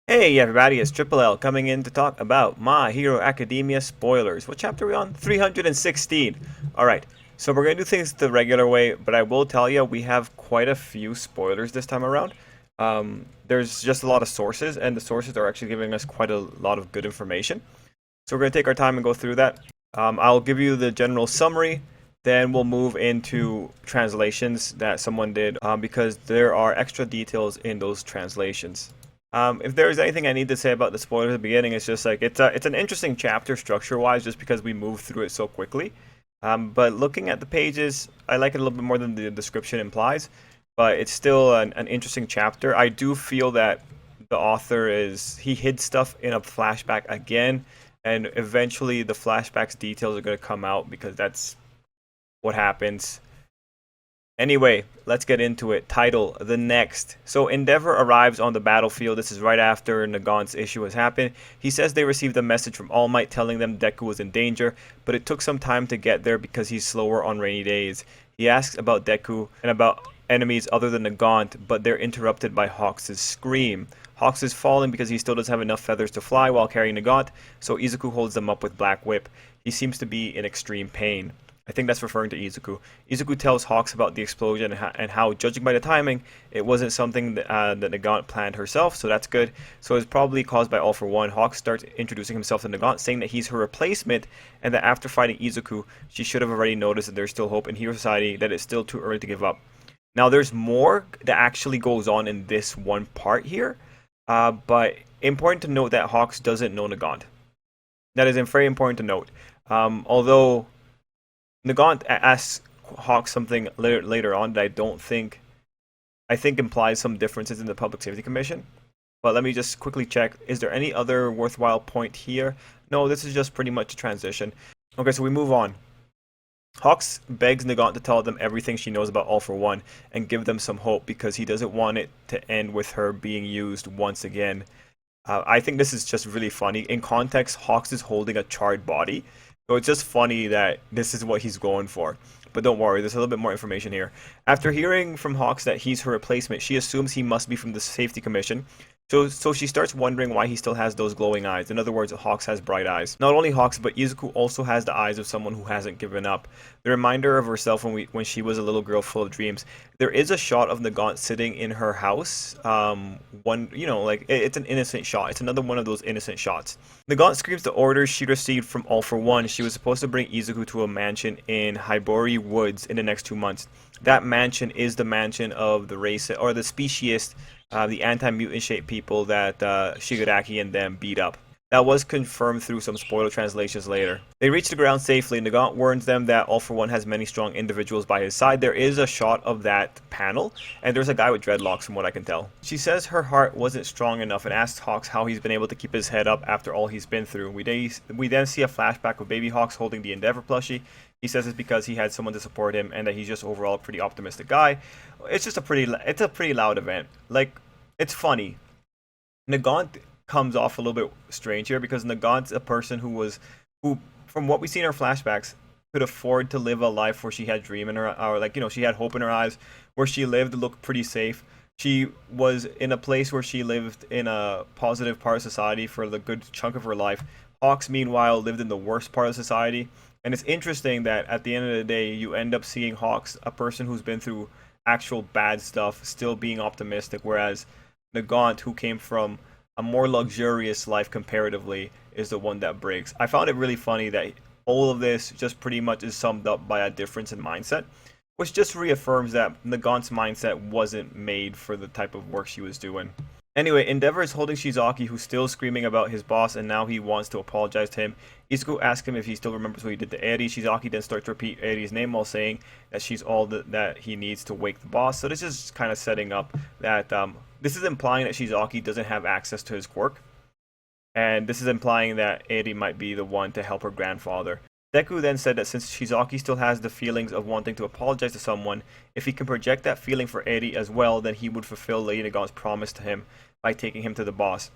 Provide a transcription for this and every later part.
Hey everybody, it's Tripl-L coming in to talk about My Hero Academia spoilers. What chapter are we on? 316. Alright, so we're going to do things the regular way, but I will tell you we have quite a few spoilers this time around. There's just a lot of sources, and the sources are actually giving us quite a lot of good information. So we're going to take our time and go through that. I'll give you the general summary, then we'll move into translations that someone did because there are extra details in those translations. If there's anything I need to say about the spoilers at the beginning, it's just like it's an interesting chapter structure-wise, just because we move through it so quickly. But looking at the pages, I like it a little bit more than the description implies. But it's still an interesting chapter. I do feel that the author he hid stuff in a flashback again, and eventually the flashback's details are going to come out because that's what happens. Anyway, let's get into it. Title, The Next. So Endeavor arrives on the battlefield. This is right after Nagant's issue has happened. He says they received a message from All Might telling them Deku was in danger, but it took some time to get there because he's slower on rainy days. He asks about Deku and about enemies other than Nagant, but they're interrupted by Hawks' scream. Hawks is falling because he still doesn't have enough feathers to fly while carrying Nagant, so Izuku holds them up with Black Whip. He seems to be in extreme pain. I think that's referring to Izuku. Izuku tells Hawks about the explosion and how, judging by the timing, it wasn't something that Nagant planned herself, so that's good. So it's probably caused by All For One. Hawks starts introducing himself to Nagant, saying that he's her replacement, and that after fighting Izuku, she should have already noticed that there's still hope in Hero Society, that it's still too early to give up. Now, there's more that actually goes on in this one part here, but important to note that Hawks doesn't know Nagant. That is very important to note. Although Nagant asks Hawks something later on that I think implies some differences in the Public Safety Commission. But let me just quickly check. Is there any other worthwhile point here? No, this is just pretty much a transition. Okay, so we move on. Hawks begs Nagant to tell them everything she knows about All For One and give them some hope because he doesn't want it to end with her being used once again. I think this is just really funny. In context, Hawks is holding a charred body. So it's just funny that this is what he's going for. But don't worry, there's a little bit more information here. After hearing from Hawks that he's her replacement, she assumes he must be from the Safety Commission. So she starts wondering why he still has those glowing eyes. In other words, Hawks has bright eyes. Not only Hawks, but Izuku also has the eyes of someone who hasn't given up. The reminder of herself when she was a little girl full of dreams. There is a shot of Nagant sitting in her house. It's an innocent shot. It's another one of those innocent shots. Nagant screams the orders she received from All For One. She was supposed to bring Izuku to a mansion in Hibori Woods in the next 2 months. That mansion is the mansion of the race or the speciest, the anti-mutant shaped people that Shigaraki and them beat up. That was confirmed through some spoiler translations later. They reach the ground safely. Nagant warns them that All For One has many strong individuals by his side. There is a shot of that panel, and there's a guy with dreadlocks from what I can tell. She says her heart wasn't strong enough and asks Hawks how he's been able to keep his head up after all he's been through. We then see a flashback of Baby Hawks holding the Endeavor plushie. He says it's because he had someone to support him and that he's just overall a pretty optimistic guy. It's a pretty loud event. Like, it's funny. Nagant comes off a little bit strange here because Nagant's a person who from what we see in her flashbacks, could afford to live a life where she had dream in her, or she had hope in her eyes, where she lived looked pretty safe. She was in a place where she lived in a positive part of society for the good chunk of her life. Hawks, meanwhile, lived in the worst part of society. And it's interesting that at the end of the day, you end up seeing Hawks, a person who's been through actual bad stuff, still being optimistic, whereas Nagant, who came from a more luxurious life comparatively, is the one that breaks. I found it really funny that all of this just pretty much is summed up by a difference in mindset, which just reaffirms that Nagant's mindset wasn't made for the type of work she was doing. Anyway, Endeavor is holding Shizaki, who's still screaming about his boss, and now he wants to apologize to him. Izuku asks him if he still remembers what he did to Eri. Shizaki then starts to repeat Eri's name while saying that she's all that he needs to wake the boss. So this is kind of setting up that this is implying that Shizaki doesn't have access to his quirk. And this is implying that Eri might be the one to help her grandfather. Deku then said that since Shizaki still has the feelings of wanting to apologize to someone, if he can project that feeling for Eri as well, then he would fulfill Lady Nagant's promise to him by taking him to the boss.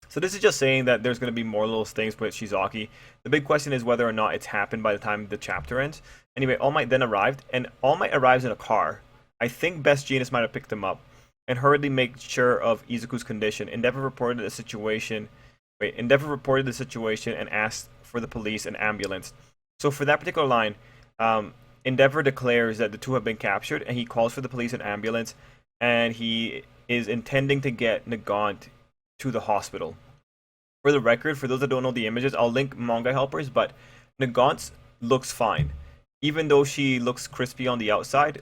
So this is just saying that there's going to be more little things with Shizaki. The big question is whether or not it's happened by the time the chapter ends. Anyway, All Might then arrived, and All Might arrives in a car. I think Best Jeanist might have picked him up. and hurriedly make sure of Izuku's condition. Endeavor reported the situation. Endeavor reported the situation and asked for the police and ambulance. So for that particular line, Endeavor declares that the two have been captured, and he calls for the police and ambulance, and he is intending to get Nagant to the hospital. For the record, for those that don't know the images, I'll link Mangahelpers, but Nagant looks fine. Even though she looks crispy on the outside,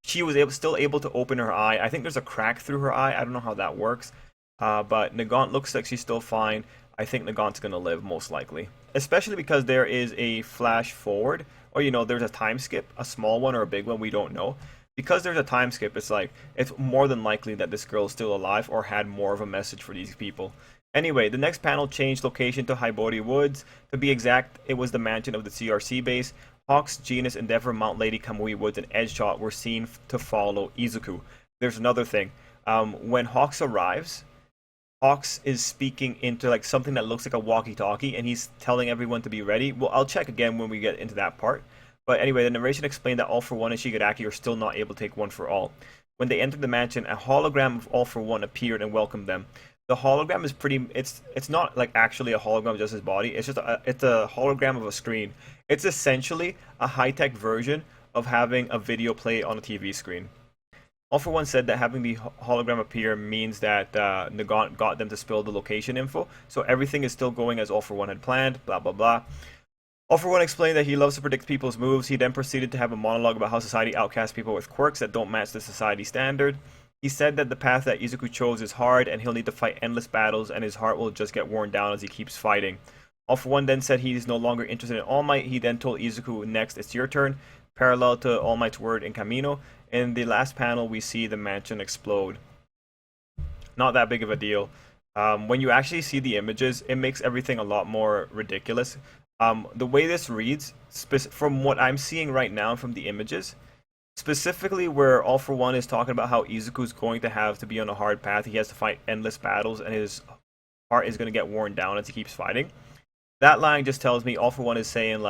she was still able to open her eye. I think there's a crack through her eye. I don't know how that works. But Nagant looks like she's still fine. I think Nagant's going to live, most likely. Especially because there is a flash forward, or there's a time skip, a small one or a big one, we don't know. Because there's a time skip, it's more than likely that this girl is still alive or had more of a message for these people. Anyway, the next panel changed location to Hibori Woods. To be exact, it was the mansion of the CRC base. Hawks, Genus, Endeavor, Mount Lady, Kamui Woods, and Edgeshot were seen to follow Izuku. There's another thing. When Hawks arrives, Hawks is speaking into something that looks like a walkie-talkie, and he's telling everyone to be ready. Well, I'll check again when we get into that part. But anyway, the narration explained that All for One and Shigaraki are still not able to take One for All. When they entered the mansion, a hologram of All for One appeared and welcomed them. The hologram is it's not actually a hologram of just his body. It's just it's a hologram of a screen. It's essentially a high-tech version of having a video play on a TV screen. All for One said that having the hologram appear means that Nagant got them to spill the location info, so everything is still going as All for One had planned, blah blah blah. All for One explained that he loves to predict people's moves. He then proceeded to have a monologue about how society outcasts people with quirks that don't match the society standard. He said that the path that Izuku chose is hard, and he'll need to fight endless battles, and his heart will just get worn down as he keeps fighting. All for One then said he's no longer interested in All Might. He then told Izuku, next, it's your turn, parallel to All Might's word in Camino. In the last panel, we see the mansion explode. Not that big of a deal. When you actually see the images, it makes everything a lot more ridiculous. The way this reads, from what I'm seeing right now from the images, specifically where All for One is talking about how Izuku's going to have to be on a hard path, he has to fight endless battles, and his heart is going to get worn down as he keeps fighting. That line just tells me All for One is saying,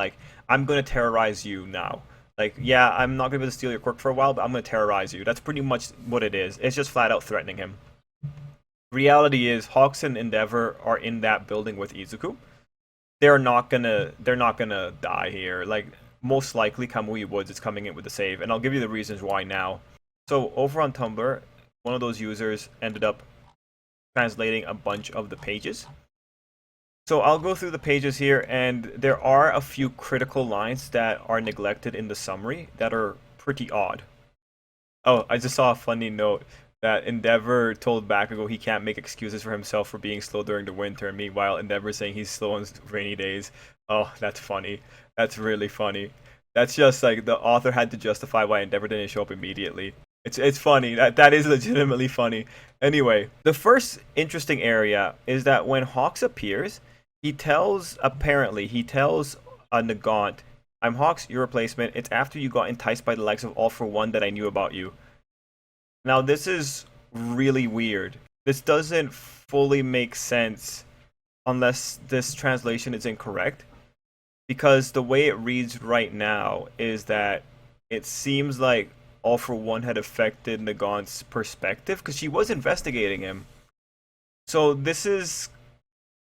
I'm going to terrorize you now. Yeah, I'm not going to be able to steal your quirk for a while, but I'm going to terrorize you. That's pretty much what it is. It's just flat out threatening him. Reality is, Hawks and Endeavor are in that building with Izuku. They're not gonna die here. Most likely Kamui Woods is coming in with the save, and I'll give you the reasons why now. So over on Tumblr, one of those users ended up translating a bunch of the pages. So I'll go through the pages here, and there are a few critical lines that are neglected in the summary that are pretty odd. Oh, I just saw a funny note that Endeavor told Bakugo he can't make excuses for himself for being slow during the winter. Meanwhile, Endeavor saying he's slow on rainy days. Oh, that's funny. That's really funny. That's just the author had to justify why Endeavor didn't show up immediately. It's funny. That is legitimately funny. Anyway, the first interesting area is that when Hawks appears, he tells Nagant, I'm Hawks, your replacement. It's after you got enticed by the likes of All for One that I knew about you. Now, this is really weird. This doesn't fully make sense unless this translation is incorrect. Because the way it reads right now is that it seems like All for One had affected Nagant's perspective, because she was investigating him. So this is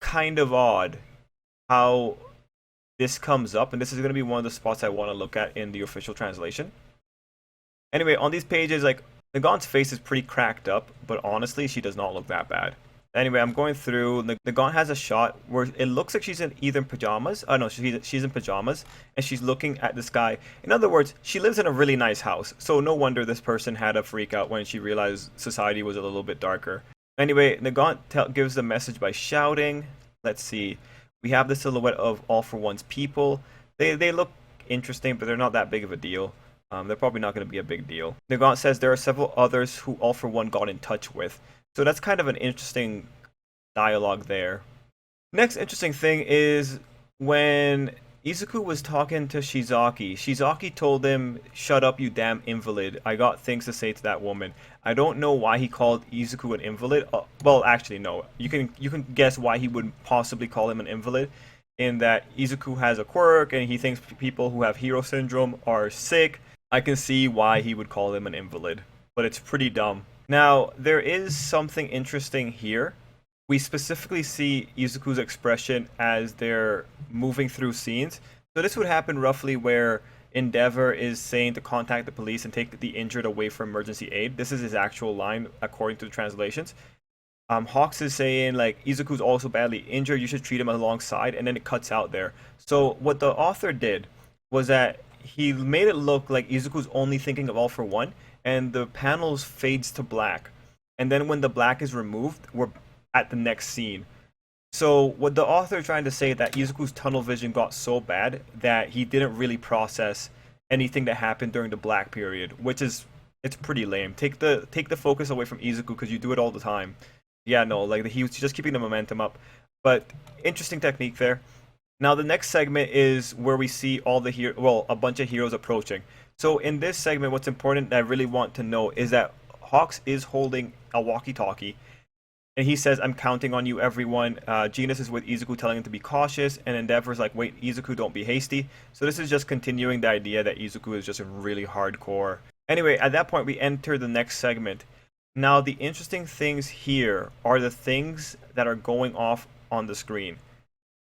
kind of odd how this comes up, and this is going to be one of the spots I want to look at in the official translation. Anyway, on these pages, Nagant's face is pretty cracked up, but honestly, she does not look that bad. Anyway, I'm going through. Nagant has a shot where it looks like she's either in pajamas. Oh no, she's in pajamas, and she's looking at the sky. In other words, she lives in a really nice house, so no wonder this person had a freak out when she realized society was a little bit darker. Anyway, Nagant gives the message by shouting. Let's see. We have the silhouette of All for One's people. They look interesting, but they're not that big of a deal. They're probably not going to be a big deal. Nagant says there are several others who All for One got in touch with. So that's kind of an interesting dialogue there. Next interesting thing is when Izuku was talking to Shizaki. Shizaki told him, "Shut up, you damn invalid. I got things to say to that woman." I don't know why he called Izuku an invalid. Well, actually, no. You can guess why he would possibly call him an invalid. In that Izuku has a quirk and he thinks people who have hero syndrome are sick. I can see why he would call him an invalid, but it's pretty dumb. Now, there is something interesting here. We specifically see Izuku's expression as they're moving through scenes. So this would happen roughly where Endeavor is saying to contact the police and take the injured away for emergency aid. This is his actual line according to the translations. Hawks is saying like Izuku's also badly injured, you should treat him alongside, and then it cuts out there. So what the author did was that he made it look like Izuku's only thinking of All for One, and the panels fades to black. And then when the black is removed, we're at the next scene. So what the author is trying to say that Izuku's tunnel vision got so bad that he didn't really process anything that happened during the black period, which is it's pretty lame. Take the focus away from Izuku because you do it all the time. Yeah, no, like he was just keeping the momentum up. But interesting technique there. Now the next segment is where we see all the a bunch of heroes approaching. So in this segment, what's important that I really want to know is that Hawks is holding a walkie-talkie, and he says, "I'm counting on you, everyone." Genus is with Izuku, telling him to be cautious, and Endeavor's like, "Wait, Izuku, don't be hasty." So this is just continuing the idea that Izuku is just really hardcore. Anyway, at that point, we enter the next segment. Now, the interesting things here are the things that are going off on the screen.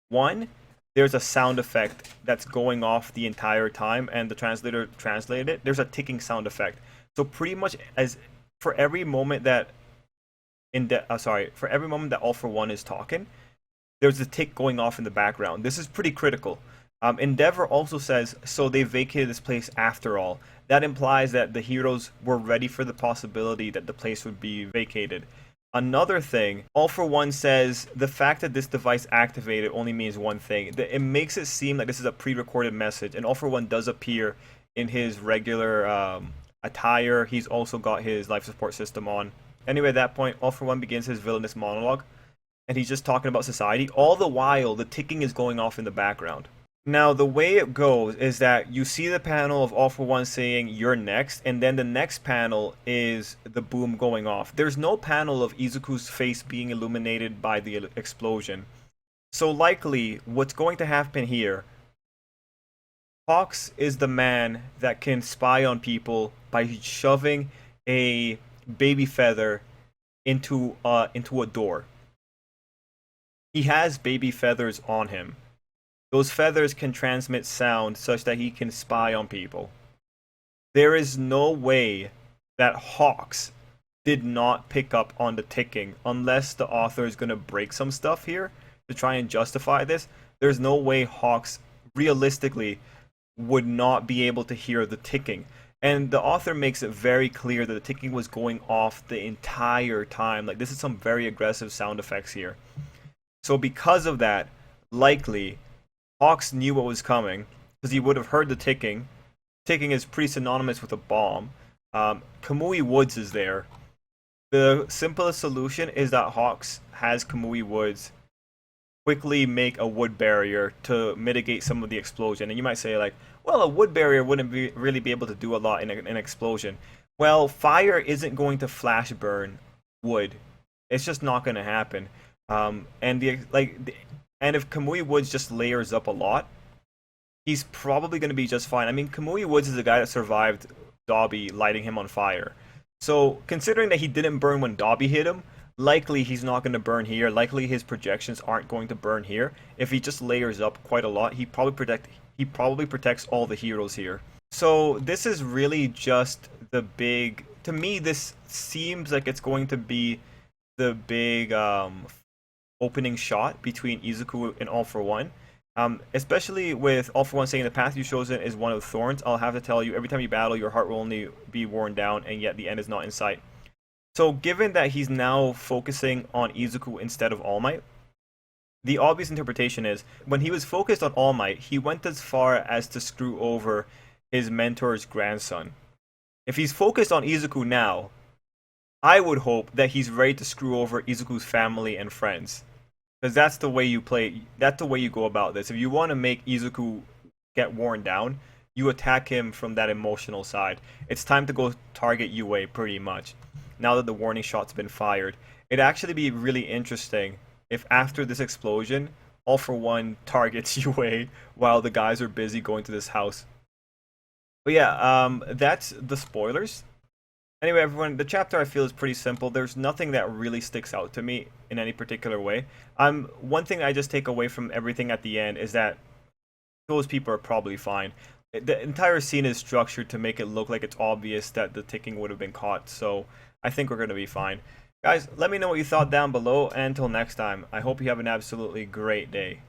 One, there's a sound effect that's going off the entire time, and the translator translated it. There's a ticking sound effect. So pretty much as for every moment that for every moment that All for One is talking, there's a tick going off in the background. This is pretty critical. Endeavor also says, so they vacated this place after all. That implies that the heroes were ready for the possibility that the place would be vacated. Another thing, All for One says the fact that this device activated only means one thing. It makes it seem like this is a pre-recorded message, and All for One does appear in his regular attire. He's also got his life support system on. Anyway, at that point, All for One begins his villainous monologue, and he's just talking about society. All the while, the ticking is going off in the background. Now, the way it goes is that you see the panel of All for One saying, "You're next," and then the next panel is the boom going off. There's no panel of Izuku's face being illuminated by the explosion. So likely, what's going to happen here, Hawks is the man that can spy on people by shoving a baby feather into a door. He has baby feathers on him. Those feathers can transmit sound such that he can spy on people. There is no way that Hawks did not pick up on the ticking unless the author is going to break some stuff here to try and justify this. There's no way Hawks realistically would not be able to hear the ticking. And the author makes it very clear that the ticking was going off the entire time. Like, this is some very aggressive sound effects here. So because of that, likely Hawks knew what was coming because he would have heard the ticking. Ticking is pretty synonymous with a bomb. Kamui Woods is there. The simplest solution is that Hawks has Kamui Woods quickly make a wood barrier to mitigate some of the explosion. And you might say, like, well, a wood barrier wouldn't really be able to do a lot in an explosion. Well, fire isn't going to flash burn wood. It's just not going to happen. And if Kamui Woods just layers up a lot, he's probably going to be just fine. I mean, Kamui Woods is the guy that survived Dobby lighting him on fire. So, considering that he didn't burn when Dobby hit him, likely he's not going to burn here. Likely his projections aren't going to burn here. If he just layers up quite a lot, he probably protects all the heroes here. So, this is really just the big... To me, this seems like it's going to be the big opening shot between Izuku and All for One. Especially with All for One saying the path you've chosen is one of thorns. I'll have to tell you, every time you battle, your heart will only be worn down, and yet the end is not in sight. So given that he's now focusing on Izuku instead of All Might, the obvious interpretation is, when he was focused on All Might, he went as far as to screw over his mentor's grandson. If he's focused on Izuku now, I would hope that he's ready to screw over Izuku's family and friends. Because that's the way you play, that's the way you go about this. If you want to make Izuku get worn down, you attack him from that emotional side. It's time to go target UA pretty much. Now that the warning shot's been fired. It'd actually be really interesting if after this explosion, All for One targets UA while the guys are busy going to this house. But yeah, that's the spoilers. Anyway, everyone, the chapter I feel is pretty simple. There's nothing that really sticks out to me in any particular way. One thing I just take away from everything at the end is that those people are probably fine. The entire scene is structured to make it look like it's obvious that the ticking would have been caught, so I think we're going to be fine. Guys, let me know what you thought down below, and until next time, I hope you have an absolutely great day.